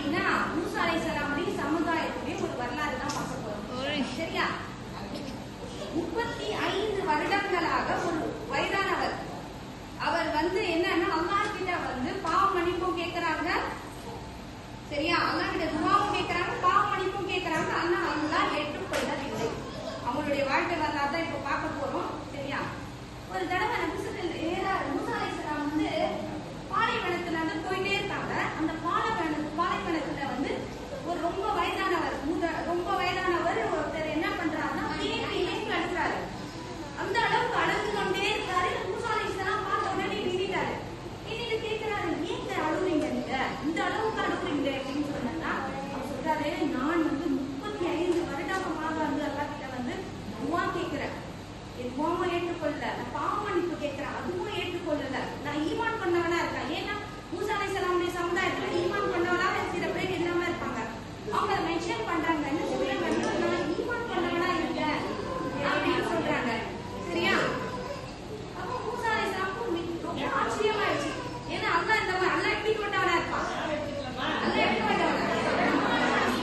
அப்படின்னா மூசா அலைஹிஸ்ஸலாமுடைய சமுதாயத்துடைய ஒரு வரலாறு தான் பார்க்க போறோம். சரியா? 35 வருடங்களாக ஒரு வயதானவர் அவர் என்னன்னா அல்லாஹ் கிட்ட பாவ மன்னிப்பும் கேட்கிறாங்க. சரியா? அல்லாஹ் கிட்ட துஆவும் கேட்கிறாங்க, பாவ மன்னிப்பும் கேட்கிறாங்க. ஆனா அல்லாஹ் ஏற்றுக்கொள்ளவில்லை. அவங்களுடைய வாழ்க்கை வரலாறு தான் இப்ப பார்க்க போறோம். சரியா? ஒரு தடவை மூசா அலைஹிஸ்ஸலாம் பாலைவனத்துல போயிட்டே இருக்காங்க. அந்த பாலைவனத்துல ஒரு ரொம்ப வயதானவர் ஒருத்தர் என்ன பண்றாருன்னா தேங்கி அழுகுறாரு. அந்த அளவுக்கு அழுது கொண்டே இருக்காரு. மூசா அலைஹிஸ்ஸலாம் பார்த்த உடனே நின்னுட்டாரு. நின்னுட்டு கேட்கிறாரு, ஏங்க அழுகுறீங்க, நீங்க இந்த அளவுக்கு அழுகுறீங்க அப்படின்னு சொன்னா அவர் சொல்றாரு, நான் 35 வருடமாக அல்லாஹ் கிட்ட துஆ கேட்கிறேன், என் துஆவை ஏற்றுக்கொள்ளல. நான் பாவ மன்னிப்பு கேட்கிறேன், அதுவும் ஏற்றுக்கொள்ளல. நான் ஈமான் பண்ணவனா இருக்கேன். ஏன்னா மூசா அலைஹிஸ்ஸலாமுடைய சமுதாயத்துல ஈமான் பண்ணவனா சில பேர் இல்லாம இருப்பாங்க. அவங்க மென்ஷன் பண்றாங்க, என்ன சொல்றாங்க, நான் ஈமான் பண்ணவனா இருக்கேன் அப்படின்னு சொல்றாங்க. சரியா? அப்ப மூசா அலைஹிஸ்ஸலாமுக்கு ரொம்ப ஆச்சரியமாயிடுச்சு. ஏன்னா அல்லாஹ் எப்படி கொண்டவனா இருப்பான், அல்லாஹ் எப்படி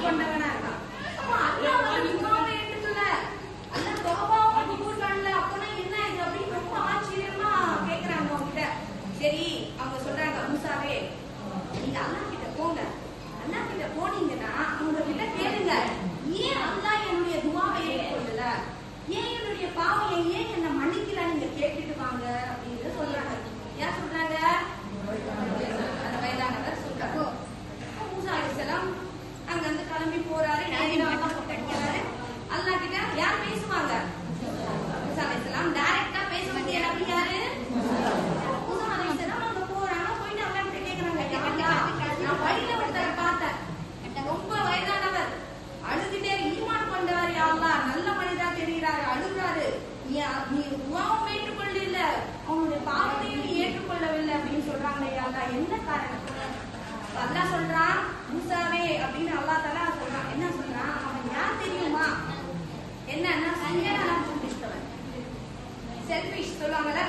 கொண்டவனா இருப்பான். அப்ப அல்லாஹ் துஆவை ஏற்றுக்கொள்ள, அல்லாஹ் தௌபாவை கபூல் பண்ணல. அப்பனா என்ன இது அப்படின்னு ரொம்ப ஆச்சரியமா கேக்குறாங்க அவங்ககிட்ட. சரி, அவங்க சொல்றாங்க, மூசாவே நீங்க அல்லாஹ் கிட்ட போங்க. அல்லாஹ் கிட்ட போனீங்கன்னா அவங்க கிட்ட கேளுங்க, ஏன் அல்லாஹ் என்னுடைய துஆவை ஏற்றுக்கொள்ளல, ஏன் என்னுடைய பாவம் ஏன் என்ன மன்னிக்கல, நீங்க கேட்டுட்டு வாங்க அப்படின்னு சொல்றாங்க. யார் சொல்றாங்க? அந்த வயதானவர் சொல்றாங்க. மூசா அலைஹிஸ்ஸலாம் அங்க கிளம்பி போறாரு. அல்லாஹ் கிட்ட யார் பேசுவாங்க? மூசா அலைஹிஸ்ஸலாம் டைரக்டா பேச வேண்டிய நபி யாரு? மூசா அலைஹிஸ்ஸலாம் அங்க போறாங்க. போயிட்டு அல்லாஹ் கிட்ட கேக்குறாங்க, நான் வழியில ஒருத்தரை பார்த்தேன், ரொம்ப வயதானவர், அழுதுட்டே ஈமான் கொண்டவர், யா அல்லாஹ் நல்ல மனிதா தெரிகிறாரு, அழுகிறாரு, நீ துஆவும் ஏற்றுக்கொள்ளல, அவனுடைய பாவத்தையும் ஏற்றுக்கொள்ளவில்லை அப்படின்னு சொல்றாங்க. யா அல்லாஹ் என்ன காரணம்? அல்லாஹ் சொல்றான், மூசாவே அப்படின்னு அல்லாஹ் தஆலா சொல்றான். என்ன சொல்றான்? அவன் யார் தெரியுமா? என்னன்னா சுயநலம் பிடித்தவன். செல்ஃபிஷ் சொல்லுவாங்கல்ல,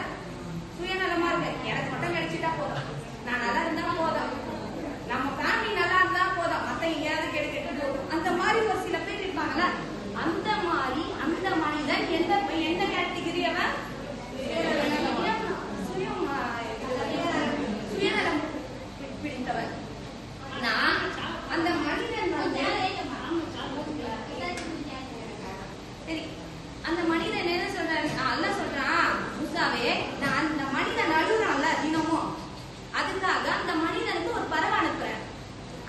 சுயநலமா இருக்கு, எனக்கு மட்டும் கிடைச்சிட்டா போதும், நான் நல்லா இருந்தா போதும், நம்ம ஃபேமிலி நல்லா இருந்தா போதும், மத்த எங்கேயாவது கெடுக்கிட்டு போதும், அந்த மாதிரி ஒரு சில பேர் இருப்பாங்கல்ல. அந்த மாதிரி அந்த மனிதன் எந்த கேட்டகிரி? அவன் சுயநலம் பிடித்தவன். நான் அந்த மனிதன் சரி, அந்த மனிதன் என்ன சொல்றாரு? அல்லாஹ் சொல்றான், மூசாவே நான் அந்த மனிதன் அழுகுறான்ல தினமும், அதுக்காக அந்த மனிதனுக்கு ஒரு பறவை அனுப்புறேன்.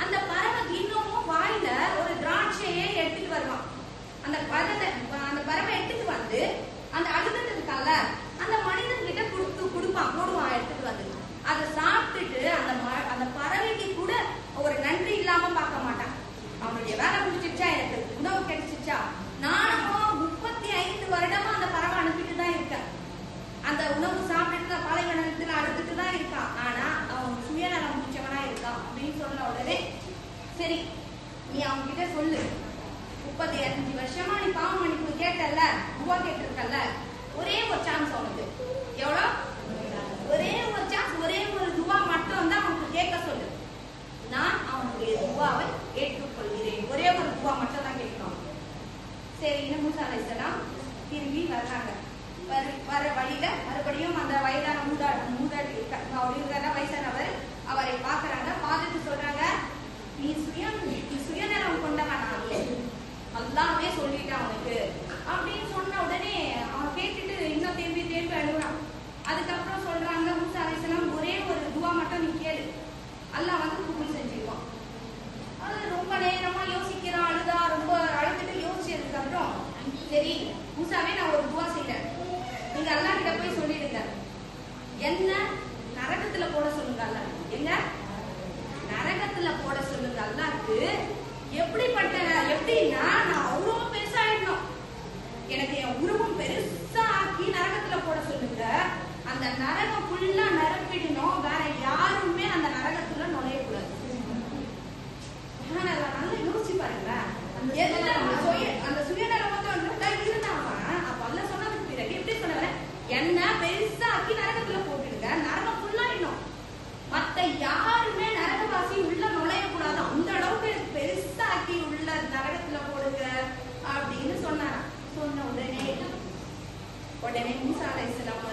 அந்த பறவைக்கு இன்னமும் வாயில ஒரு திராட்சையே எடுத்துட்டு வருவான். அந்த பறவை எடுத்துட்டு வந்து அந்த அழுதுறதுக்கால அந்த மனிதன் கிட்ட போடுவான் எடுத்துட்டு வந்து. அதை சாப்பிட்டுட்டு அந்த பறவைக்கு கூட ஒரு நன்றி இல்லாம பார்க்க மாட்டான். அவனுடைய வேலை முடிச்சிருச்சா, எனக்கு உணவு கிடைச்சிச்சா, நானும் 35 வருடமா அந்த பறவை அனுப்பிட்டு தான் இருக்கேன். அந்த உணவு சாப்பிட்டு பாலைவனத்துல அழுதுட்டு தான் இருக்கான். ஆனா அவன் சுயநலம் முடிச்சவனா இருக்கான் அப்படின்னு சொன்ன உடனே, சரி நீ அவங்க கிட்ட சொல்லு, 35 வருஷமா நீ பாவ மன்னிப்பு கேட்டல, துஆ கேட்டிருக்கல, ஒரே ஒரு சான்ஸ் அவனுக்கு. எவ்வளவு? ஒரே ஒரு சான்ஸ், ஒரே ஒரு துஆ மட்டும் தான் அவனுக்கு கேட்க சொல்லு, நான் அவனுடைய துஆவை ஏற்றுக்கொள்கிறேன். ஒரே ஒரு துஆ மட்டும் தான் கேட்கணும். சரி, மூசா அலைஹிஸ்ஸலாம் திரும்பி வர்றாங்க. வர வழியில மறுபடியும் அந்த வயதான மூதாட்டி வயசானவர் அவரை பாக்குறாங்க. பார்த்துட்டு சொல்றாங்க, நீ சுயநலம் கொண்டவன் அல்லாஹ்வே சொல்லிட்டான் அவனுக்கு அப்படின்னு சொன்ன உடனே அவன் கேட்டுட்டு இன்னும் திரும்பி அழுகுறான். அதுக்கப்புறம் சொல்றாங்க, மூசா அலைஹிஸ்ஸலாம் ஒரே ஒரு துஆ மட்டும் நீ கேளு, அல்லாஹ் கபூல் செஞ்சிருவான். அது ரொம்ப நேரமா யோசிக்கிறான், அழுதா, ரொம்ப அழுதுட்டு யோசிச்சதுக்கு அப்புறம், சரி மூசாவே நான் ஒரு துஆ செய்றேன், நீங்க அல்லாஹ் கிட்ட போய் சொல்லிடுங்க, என்ன நரகத்துல போட சொல்லுங்க, அல்லாஹ் எங்க நரகத்துல போட சொல்லுங்க. அல்லாஹ்க்கு எப்படின்னா நான் அவ்வளவு பெருசாயிடணும், எனக்கு என் உருவம் பெருசா ஆக்கி நரகத்துல போட சொல்லுங்க, அந்த நரகம் ஃபுல்லா நிரப்பிடணும், வேற யாருமே அந்த நரகத்துல நுழையக்கூடாது. உடனே மூசா அலைஹிஸ்ஸலாம்